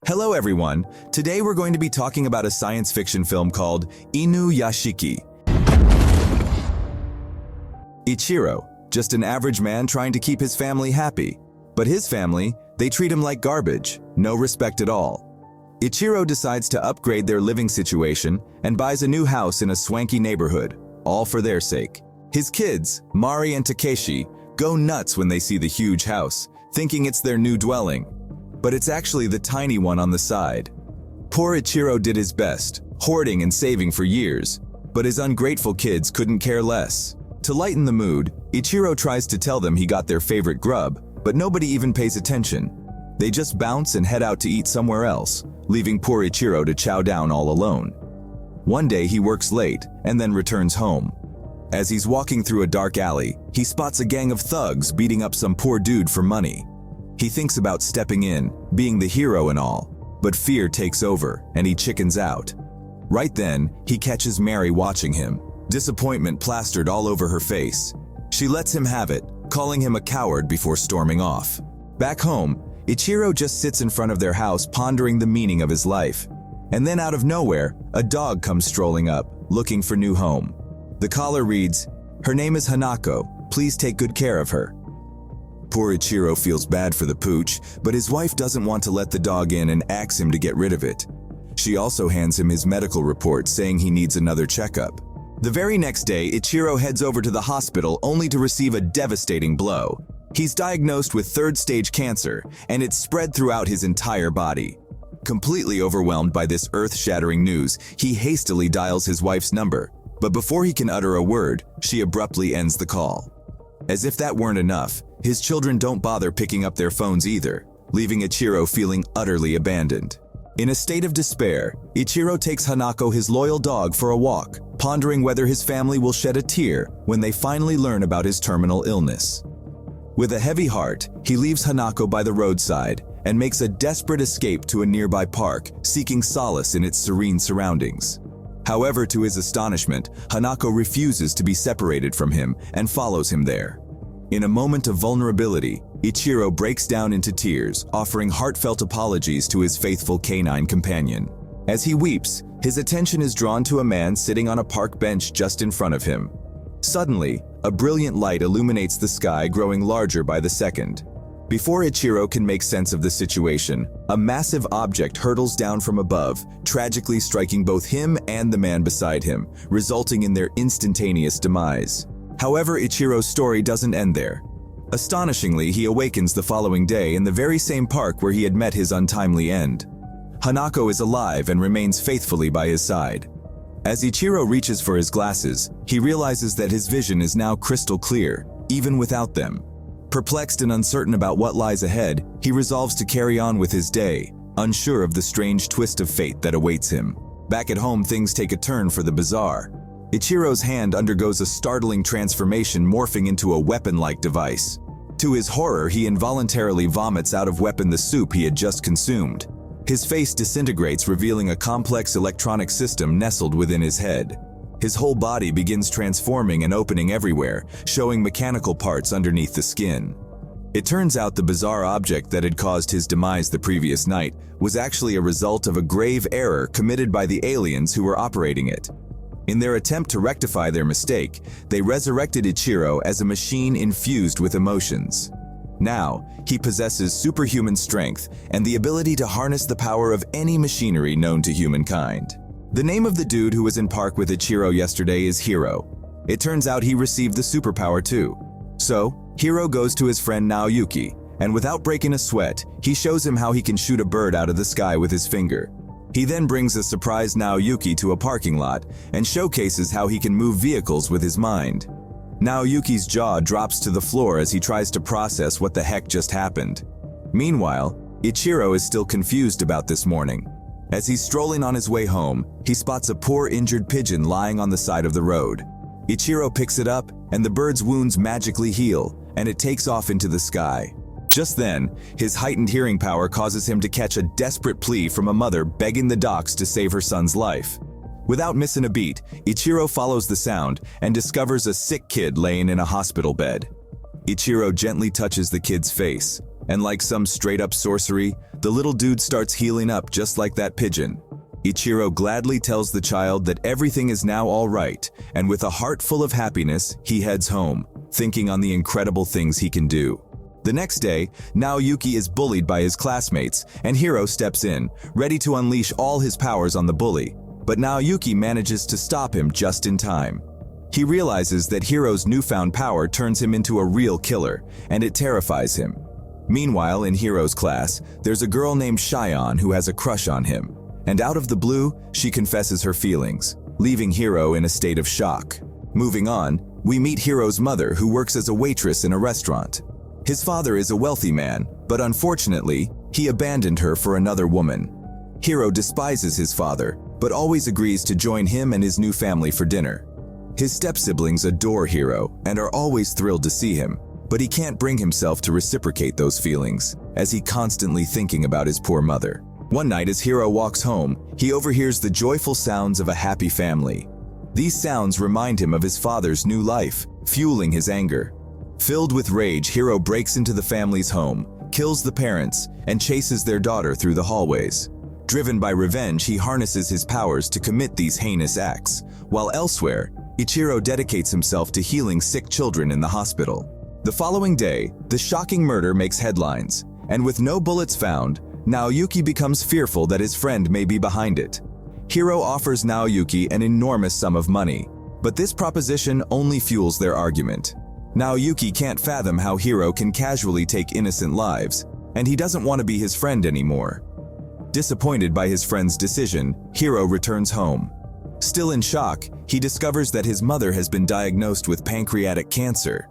Hello everyone, today we're going to be talking about a science fiction film called Inuyashiki. Ichiro, just an average man trying to keep his family happy. But his family, they treat him like garbage, no respect at all. Ichiro decides to upgrade their living situation and buys a new house in a swanky neighborhood, all for their sake. His kids, Mari and Takeshi, go nuts when they see the huge house, thinking it's their new dwelling. But it's actually the tiny one on the side. Poor Ichiro did his best, hoarding and saving for years, but his ungrateful kids couldn't care less. To lighten the mood, Ichiro tries to tell them he got their favorite grub, but nobody even pays attention. They just bounce and head out to eat somewhere else, leaving poor Ichiro to chow down all alone. One day he works late and then returns home. As he's walking through a dark alley, he spots a gang of thugs beating up some poor dude for money. He thinks about stepping in, being the hero and all, but fear takes over and he chickens out. Right then, he catches Mari watching him, disappointment plastered all over her face. She lets him have it, calling him a coward before storming off. Back home, Ichiro just sits in front of their house pondering the meaning of his life. And then out of nowhere, a dog comes strolling up, looking for new home. The collar reads, "Her name is Hanako, please take good care of her." Poor Ichiro feels bad for the pooch, but his wife doesn't want to let the dog in and asks him to get rid of it. She also hands him his medical report saying he needs another checkup. The very next day, Ichiro heads over to the hospital only to receive a devastating blow. He's diagnosed with third-stage cancer, and it's spread throughout his entire body. Completely overwhelmed by this earth-shattering news, he hastily dials his wife's number, but before he can utter a word, she abruptly ends the call. As if that weren't enough, his children don't bother picking up their phones either, leaving Ichiro feeling utterly abandoned. In a state of despair, Ichiro takes Hanako, his loyal dog, for a walk, pondering whether his family will shed a tear when they finally learn about his terminal illness. With a heavy heart, he leaves Hanako by the roadside and makes a desperate escape to a nearby park, seeking solace in its serene surroundings. However, to his astonishment, Hanako refuses to be separated from him and follows him there. In a moment of vulnerability, Ichiro breaks down into tears, offering heartfelt apologies to his faithful canine companion. As he weeps, his attention is drawn to a man sitting on a park bench just in front of him. Suddenly, a brilliant light illuminates the sky, growing larger by the second. Before Ichiro can make sense of the situation, a massive object hurtles down from above, tragically striking both him and the man beside him, resulting in their instantaneous demise. However, Ichiro's story doesn't end there. Astonishingly, he awakens the following day in the very same park where he had met his untimely end. Hanako is alive and remains faithfully by his side. As Ichiro reaches for his glasses, he realizes that his vision is now crystal clear, even without them. Perplexed and uncertain about what lies ahead, he resolves to carry on with his day, unsure of the strange twist of fate that awaits him. Back at home, things take a turn for the bizarre. Ichiro's hand undergoes a startling transformation, morphing into a weapon-like device. To his horror, he involuntarily vomits out of weapon the soup he had just consumed. His face disintegrates, revealing a complex electronic system nestled within his head. His whole body begins transforming and opening everywhere, showing mechanical parts underneath the skin. It turns out the bizarre object that had caused his demise the previous night was actually a result of a grave error committed by the aliens who were operating it. In their attempt to rectify their mistake, they resurrected Ichiro as a machine infused with emotions. Now, he possesses superhuman strength and the ability to harness the power of any machinery known to humankind. The name of the dude who was in park with Ichiro yesterday is Hiro. It turns out he received the superpower too. So, Hiro goes to his friend Naoyuki, and without breaking a sweat, he shows him how he can shoot a bird out of the sky with his finger. He then brings a surprised Naoyuki to a parking lot and showcases how he can move vehicles with his mind. Naoyuki's jaw drops to the floor as he tries to process what the heck just happened. Meanwhile, Ichiro is still confused about this morning. As he's strolling on his way home, he spots a poor injured pigeon lying on the side of the road. Ichiro picks it up, and the bird's wounds magically heal, and it takes off into the sky. Just then, his heightened hearing power causes him to catch a desperate plea from a mother begging the docs to save her son's life. Without missing a beat, Ichiro follows the sound and discovers a sick kid laying in a hospital bed. Ichiro gently touches the kid's face, And like some straight-up sorcery, the little dude starts healing up just like that pigeon. Ichiro gladly tells the child that everything is now all right, and with a heart full of happiness, he heads home, thinking on the incredible things he can do. The next day, Naoyuki is bullied by his classmates, and Hiro steps in, ready to unleash all his powers on the bully. But Naoyuki manages to stop him just in time. He realizes that Hiro's newfound power turns him into a real killer, and it terrifies him. Meanwhile, in Hiro's class, there's a girl named Shion who has a crush on him, and out of the blue, she confesses her feelings, leaving Hiro in a state of shock. Moving on, we meet Hiro's mother, who works as a waitress in a restaurant. His father is a wealthy man, but unfortunately, he abandoned her for another woman. Hiro despises his father, but always agrees to join him and his new family for dinner. His step-siblings adore Hiro and are always thrilled to see him, but he can't bring himself to reciprocate those feelings, as he constantly thinking about his poor mother. One night as Hiro walks home, he overhears the joyful sounds of a happy family. These sounds remind him of his father's new life, fueling his anger. Filled with rage, Hiro breaks into the family's home, kills the parents, and chases their daughter through the hallways. Driven by revenge, he harnesses his powers to commit these heinous acts, while elsewhere, Ichiro dedicates himself to healing sick children in the hospital. The following day, the shocking murder makes headlines, and with no bullets found, Naoyuki becomes fearful that his friend may be behind it. Hiro offers Naoyuki an enormous sum of money, but this proposition only fuels their argument. Naoyuki can't fathom how Hiro can casually take innocent lives, and he doesn't want to be his friend anymore. Disappointed by his friend's decision, Hiro returns home. Still in shock, he discovers that his mother has been diagnosed with pancreatic cancer.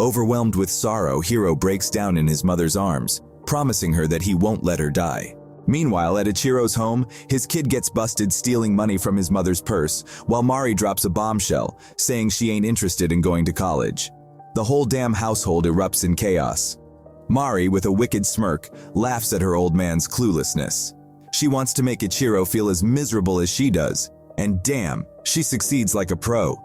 Overwhelmed with sorrow, Hiro breaks down in his mother's arms, promising her that he won't let her die. Meanwhile, at Ichiro's home, his kid gets busted stealing money from his mother's purse, while Mari drops a bombshell, saying she ain't interested in going to college. The whole damn household erupts in chaos. Mari, with a wicked smirk, laughs at her old man's cluelessness. She wants to make Ichiro feel as miserable as she does, and damn, she succeeds like a pro.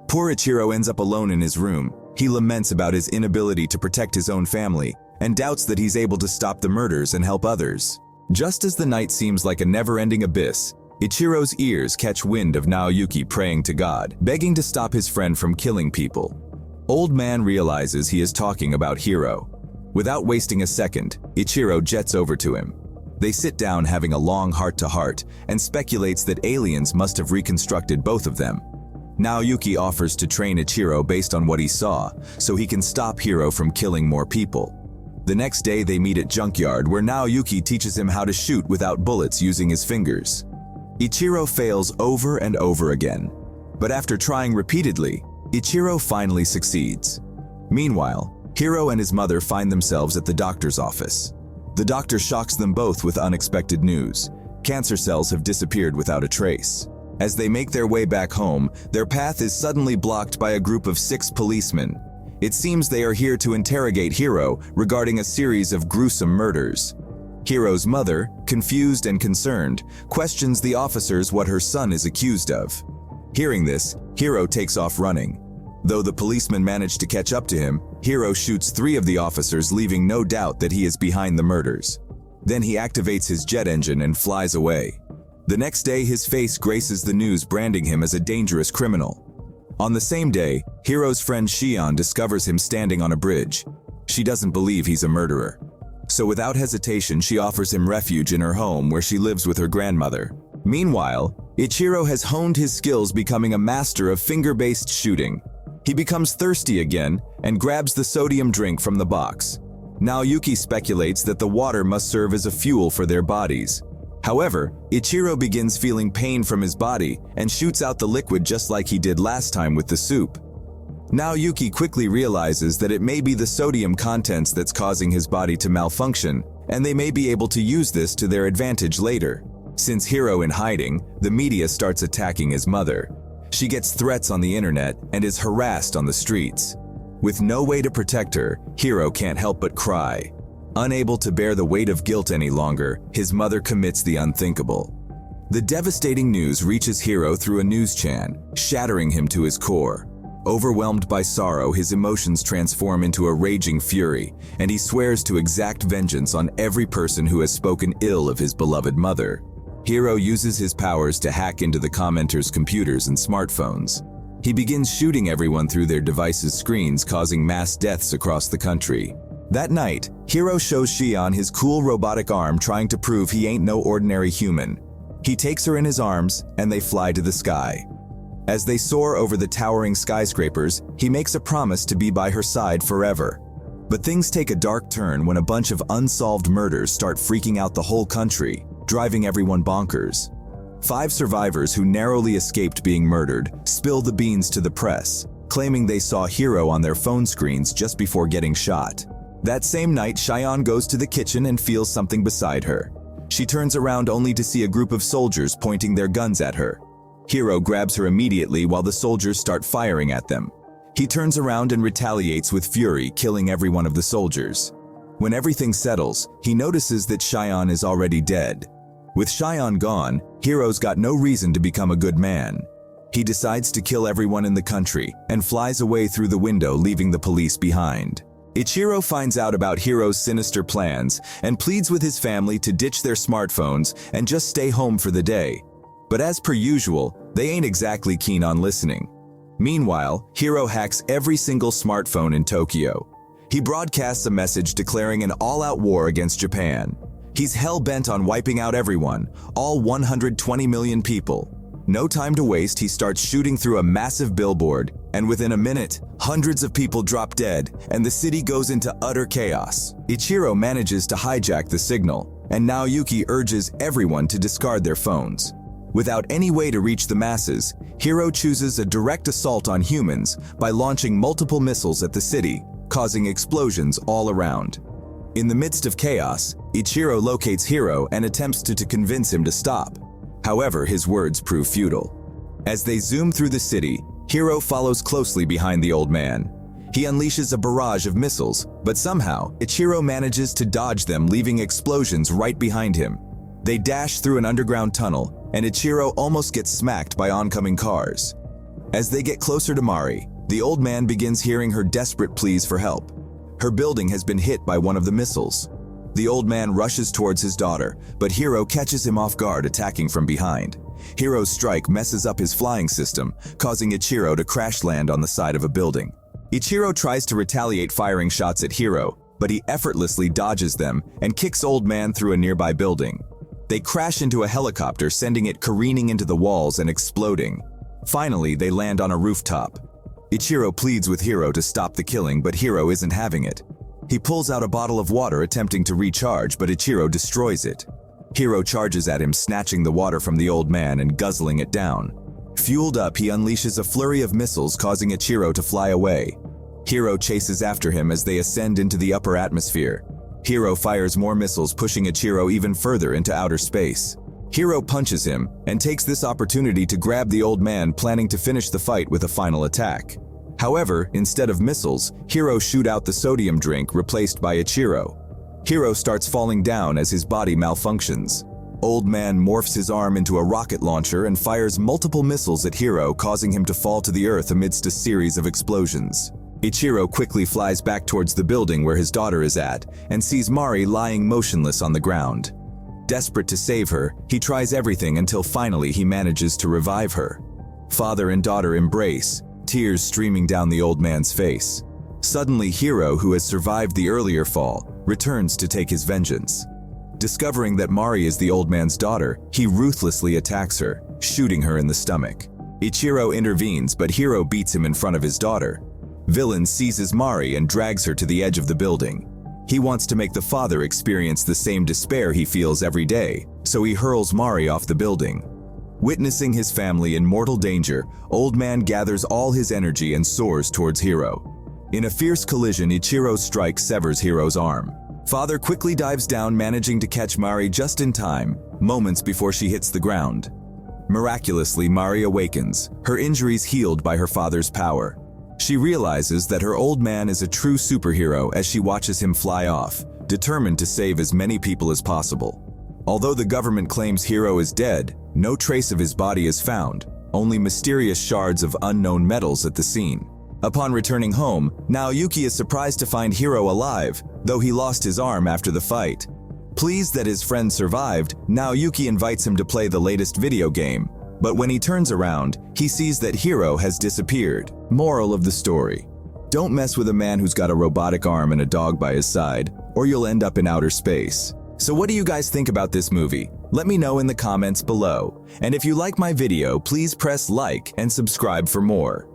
Poor Ichiro ends up alone in his room. He laments about his inability to protect his own family, and doubts that he's able to stop the murders and help others. Just as the night seems like a never-ending abyss, Ichiro's ears catch wind of Naoyuki praying to God, begging to stop his friend from killing people. Old man realizes he is talking about Hiro. Without wasting a second, Ichiro jets over to him. They sit down having a long heart-to-heart and speculates that aliens must have reconstructed both of them. Naoyuki offers to train Ichiro based on what he saw, so he can stop Hiro from killing more people. The next day they meet at Junkyard, where Naoyuki teaches him how to shoot without bullets using his fingers. Ichiro fails over and over again, but after trying repeatedly, Ichiro finally succeeds. Meanwhile, Hiro and his mother find themselves at the doctor's office. The doctor shocks them both with unexpected news. Cancer cells have disappeared without a trace. As they make their way back home, their path is suddenly blocked by a group of 6 policemen. It seems they are here to interrogate Hiro regarding a series of gruesome murders. Hiro's mother, confused and concerned, questions the officers what her son is accused of. Hearing this, Hiro takes off running. Though the policemen manage to catch up to him, Hiro shoots 3 of the officers, leaving no doubt that he is behind the murders. Then he activates his jet engine and flies away. The next day, his face graces the news, branding him as a dangerous criminal. On the same day, Hiro's friend Shion discovers him standing on a bridge. She doesn't believe he's a murderer. So without hesitation, she offers him refuge in her home where she lives with her grandmother. Meanwhile, Ichiro has honed his skills, becoming a master of finger-based shooting. He becomes thirsty again and grabs the sodium drink from the box. Naoyuki speculates that the water must serve as a fuel for their bodies. However, Ichiro begins feeling pain from his body and shoots out the liquid just like he did last time with the soup. Naoyuki quickly realizes that it may be the sodium contents that's causing his body to malfunction, and they may be able to use this to their advantage later. Since Hiro in hiding, the media starts attacking his mother. She gets threats on the internet and is harassed on the streets. With no way to protect her, Hiro can't help but cry. Unable to bear the weight of guilt any longer, his mother commits the unthinkable. The devastating news reaches Hiro through a news chan, shattering him to his core. Overwhelmed by sorrow, his emotions transform into a raging fury, and he swears to exact vengeance on every person who has spoken ill of his beloved mother. Hiro uses his powers to hack into the commenters' computers and smartphones. He begins shooting everyone through their devices' screens, causing mass deaths across the country. That night, Hiro shows Shion his cool robotic arm, trying to prove he ain't no ordinary human. He takes her in his arms, and they fly to the sky. As they soar over the towering skyscrapers, he makes a promise to be by her side forever. But things take a dark turn when a bunch of unsolved murders start freaking out the whole country, driving everyone bonkers. 5 survivors who narrowly escaped being murdered spill the beans to the press, claiming they saw Hiro on their phone screens just before getting shot. That same night, Shion goes to the kitchen and feels something beside her. She turns around only to see a group of soldiers pointing their guns at her. Hiro grabs her immediately while the soldiers start firing at them. He turns around and retaliates with fury, killing every one of the soldiers. When everything settles, he notices that Shion is already dead. With Shion gone, Hiro's got no reason to become a good man. He decides to kill everyone in the country and flies away through the window, leaving the police behind. Ichiro finds out about Hiro's sinister plans and pleads with his family to ditch their smartphones and just stay home for the day. But as per usual, they ain't exactly keen on listening. Meanwhile, Hiro hacks every single smartphone in Tokyo. He broadcasts a message declaring an all-out war against Japan. He's hell-bent on wiping out everyone, all 120 million people. No time to waste, he starts shooting through a massive billboard, and within a minute, hundreds of people drop dead, and the city goes into utter chaos. Ichiro manages to hijack the signal, and Naoyuki urges everyone to discard their phones. Without any way to reach the masses, Hiro chooses a direct assault on humans by launching multiple missiles at the city, causing explosions all around. In the midst of chaos, Ichiro locates Hiro and attempts to convince him to stop. However, his words prove futile. As they zoom through the city, Hiro follows closely behind the old man. He unleashes a barrage of missiles, but somehow, Ichiro manages to dodge them, leaving explosions right behind him. They dash through an underground tunnel, and Ichiro almost gets smacked by oncoming cars. As they get closer to Mari, the old man begins hearing her desperate pleas for help. Her building has been hit by one of the missiles. The old man rushes towards his daughter, but Hiro catches him off guard, attacking from behind. Hiro's strike messes up his flying system, causing Ichiro to crash land on the side of a building. Ichiro tries to retaliate, firing shots at Hiro, but he effortlessly dodges them and kicks old man through a nearby building. They crash into a helicopter, sending it careening into the walls and exploding. Finally, they land on a rooftop. Ichiro pleads with Hiro to stop the killing, but Hiro isn't having it. He pulls out a bottle of water, attempting to recharge, but Ichiro destroys it. Hiro charges at him, snatching the water from the old man and guzzling it down. Fueled up, he unleashes a flurry of missiles, causing Ichiro to fly away. Hiro chases after him as they ascend into the upper atmosphere. Hiro fires more missiles, pushing Ichiro even further into outer space. Hiro punches him and takes this opportunity to grab the old man, planning to finish the fight with a final attack. However, instead of missiles, Hiro shoots out the sodium drink, replaced by Ichiro. Hiro starts falling down as his body malfunctions. Old man morphs his arm into a rocket launcher and fires multiple missiles at Hiro, causing him to fall to the earth amidst a series of explosions. Ichiro quickly flies back towards the building where his daughter is at and sees Mari lying motionless on the ground. Desperate to save her, he tries everything until finally he manages to revive her. Father and daughter embrace, tears streaming down the old man's face. Suddenly, Hiro, who has survived the earlier fall, returns to take his vengeance. Discovering that Mari is the old man's daughter, he ruthlessly attacks her, shooting her in the stomach. Ichiro intervenes, but Hiro beats him in front of his daughter. Villain seizes Mari and drags her to the edge of the building. He wants to make the father experience the same despair he feels every day, so he hurls Mari off the building. Witnessing his family in mortal danger, old man gathers all his energy and soars towards Hiro. In a fierce collision, Ichiro's strike severs Hiro's arm. Father quickly dives down, managing to catch Mari just in time, moments before she hits the ground. Miraculously, Mari awakens, her injuries healed by her father's power. She realizes that her old man is a true superhero as she watches him fly off, determined to save as many people as possible. Although the government claims Hiro is dead, no trace of his body is found, only mysterious shards of unknown metals at the scene. Upon returning home, Naoyuki is surprised to find Hiro alive, though he lost his arm after the fight. Pleased that his friend survived, Naoyuki invites him to play the latest video game. But when he turns around, he sees that Hiro has disappeared. Moral of the story: don't mess with a man who's got a robotic arm and a dog by his side, or you'll end up in outer space. So what do you guys think about this movie? Let me know in the comments below. And if you like my video, please press like and subscribe for more.